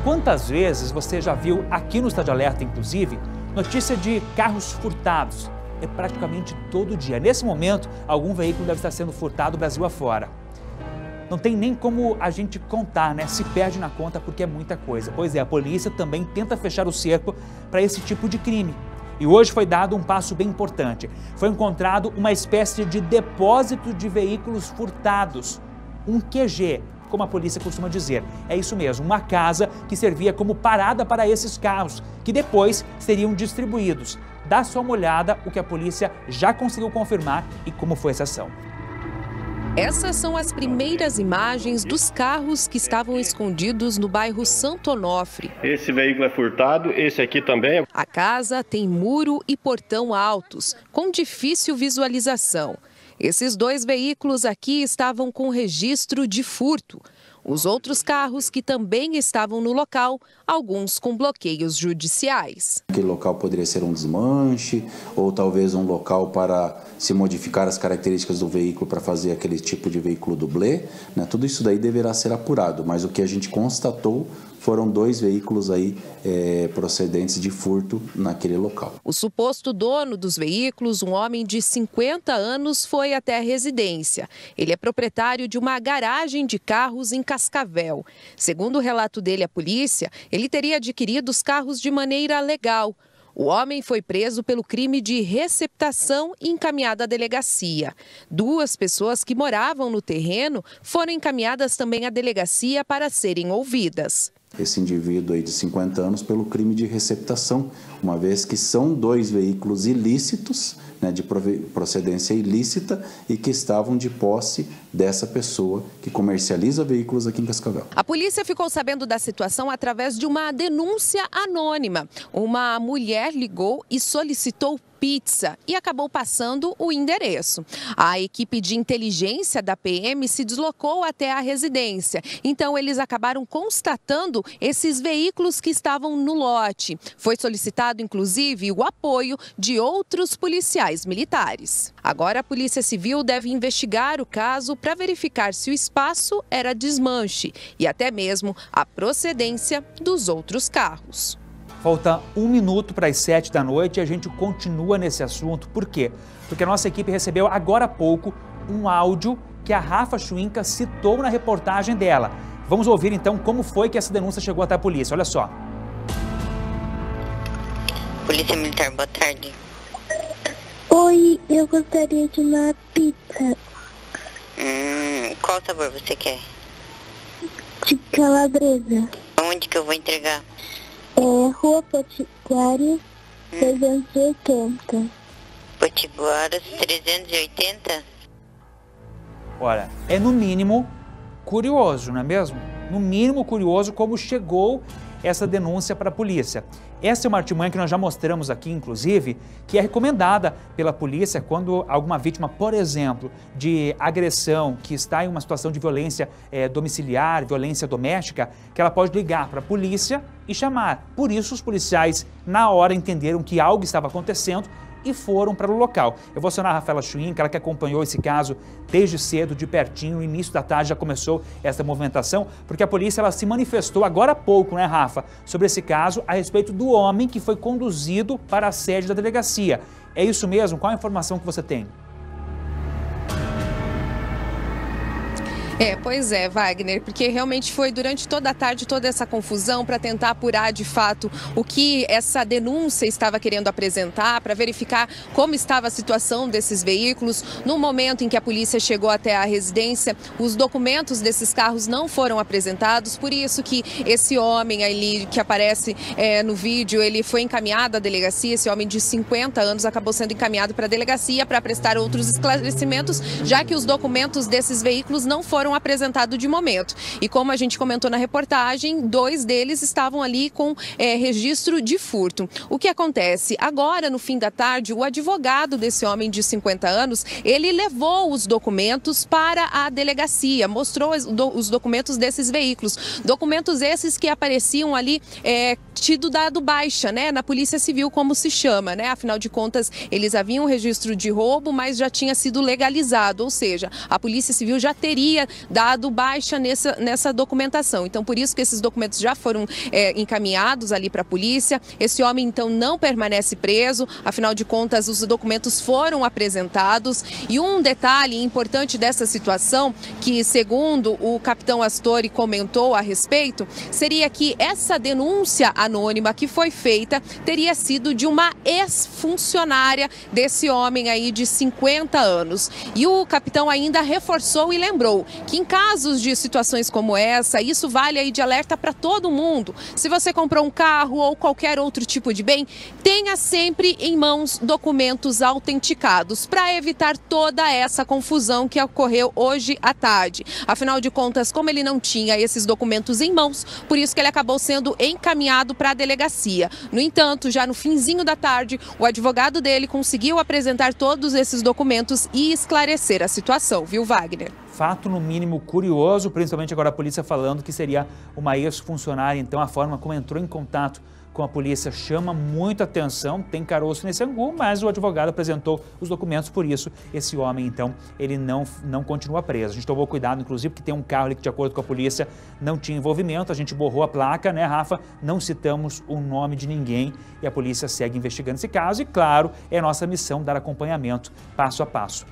Quantas vezes você já viu aqui no Estado Alerta, inclusive, notícia de carros furtados? É praticamente todo dia. Nesse momento, algum veículo deve estar sendo furtado Brasil afora. Não tem nem como a gente contar, né? Se perde na conta porque é muita coisa. Pois é, a polícia também tenta fechar o cerco para esse tipo de crime. E hoje foi dado um passo bem importante. Foi encontrado uma espécie de depósito de veículos furtados. Um QG, como a polícia costuma dizer. É isso mesmo, uma casa que servia como parada para esses carros, que depois seriam distribuídos. Dá só uma olhada o que a polícia já conseguiu confirmar e como foi essa ação. Essas são as primeiras imagens dos carros que estavam escondidos no bairro Santo Onofre. Esse veículo é furtado, esse aqui também. A casa tem muro e portão altos, com difícil visualização. Esses dois veículos aqui estavam com registro de furto. Os outros carros que também estavam no local, alguns com bloqueios judiciais. Aquele local poderia ser um desmanche ou talvez um local para se modificar as características do veículo para fazer aquele tipo de veículo dublê, né? Tudo isso daí deverá ser apurado, mas o que a gente constatou foram dois veículos aí procedentes de furto naquele local. O suposto dono dos veículos, um homem de 50 anos, foi até a residência. Ele é proprietário de uma garagem de carros em Cascavel. Segundo o relato dele à polícia, ele teria adquirido os carros de maneira legal. O homem foi preso pelo crime de receptação e encaminhado à delegacia. Duas pessoas que moravam no terreno foram encaminhadas também à delegacia para serem ouvidas. Esse indivíduo aí de 50 anos pelo crime de receptação, uma vez que são dois veículos ilícitos, né, de procedência ilícita e que estavam de posse dessa pessoa que comercializa veículos aqui em Cascavel. A polícia ficou sabendo da situação através de uma denúncia anônima. Uma mulher ligou e solicitou pizza e acabou passando o endereço. A equipe de inteligência da PM se deslocou até a residência. Então, eles acabaram constatando esses veículos que estavam no lote. Foi solicitado, inclusive, o apoio de outros policiais militares. Agora, a Polícia Civil deve investigar o caso para verificar se o espaço era desmanche e até mesmo a procedência dos outros carros. Falta 1 minuto para as 7 da noite e a gente continua nesse assunto. Por quê? Porque a nossa equipe recebeu agora há pouco um áudio que a Rafa Schwinka citou na reportagem dela. Vamos ouvir então como foi que essa denúncia chegou até a polícia. Olha só. Polícia Militar, boa tarde. Oi, eu gostaria de uma pizza. Qual sabor você quer? De calabresa. Onde que eu vou entregar? Rua Potiguara, 380. Potiguara, 380? Olha, é no mínimo curioso, não é mesmo? No mínimo curioso como chegou essa denúncia para a polícia. Essa é uma artimanha que nós já mostramos aqui, inclusive, que é recomendada pela polícia quando alguma vítima, por exemplo, de agressão, que está em uma situação de violência domiciliar, violência doméstica, que ela pode ligar para a polícia e chamar. Por isso, os policiais, na hora, entenderam que algo estava acontecendo e foram para o local. Eu vou acionar a Rafaela Schwinka, ela que acompanhou esse caso desde cedo, de pertinho, no início da tarde já começou essa movimentação, porque a polícia ela se manifestou agora há pouco, né, Rafa, sobre esse caso a respeito do homem que foi conduzido para a sede da delegacia. É isso mesmo? Qual a informação que você tem? Pois é, Wagner, porque realmente foi durante toda a tarde toda essa confusão para tentar apurar de fato o que essa denúncia estava querendo apresentar, para verificar como estava a situação desses veículos. No momento em que a polícia chegou até a residência, os documentos desses carros não foram apresentados, por isso que esse homem ali que aparece no vídeo, ele foi encaminhado à delegacia, esse homem de 50 anos acabou sendo encaminhado para a delegacia para prestar outros esclarecimentos, já que os documentos desses veículos não foram apresentado de momento. E como a gente comentou na reportagem, 2 deles estavam ali com registro de furto. O que acontece? Agora, no fim da tarde, o advogado desse homem de 50 anos, ele levou os documentos para a delegacia, mostrou os documentos desses veículos. Documentos esses que apareciam ali tido dado baixa, né, na Polícia Civil, como se chama, né? Afinal de contas, eles haviam registro de roubo, mas já tinha sido legalizado, ou seja, a Polícia Civil já teria dado baixa nessa documentação. Então, por isso que esses documentos já foram encaminhados ali para a polícia. Esse homem, então, não permanece preso, afinal de contas, os documentos foram apresentados. E um detalhe importante dessa situação, que segundo o capitão Astori comentou a respeito, seria que essa denúncia anônima que foi feita teria sido de uma ex-funcionária desse homem aí de 50 anos. E o capitão ainda reforçou e lembrou que em casos de situações como essa, isso vale aí de alerta para todo mundo. Se você comprou um carro ou qualquer outro tipo de bem, tenha sempre em mãos documentos autenticados para evitar toda essa confusão que ocorreu hoje à tarde. Afinal de contas, como ele não tinha esses documentos em mãos, por isso que ele acabou sendo encaminhado para a delegacia. No entanto, já no finzinho da tarde, o advogado dele conseguiu apresentar todos esses documentos e esclarecer a situação, viu, Wagner? Fato, no mínimo, curioso, principalmente agora a polícia falando que seria uma ex-funcionária. Então, a forma como entrou em contato com a polícia chama muita atenção, tem caroço nesse angu, mas o advogado apresentou os documentos, por isso esse homem, então, ele não continua preso. A gente tomou cuidado, inclusive, porque tem um carro ali que, de acordo com a polícia, não tinha envolvimento, a gente borrou a placa, né, Rafa? Não citamos o nome de ninguém e a polícia segue investigando esse caso e, claro, é nossa missão dar acompanhamento passo a passo.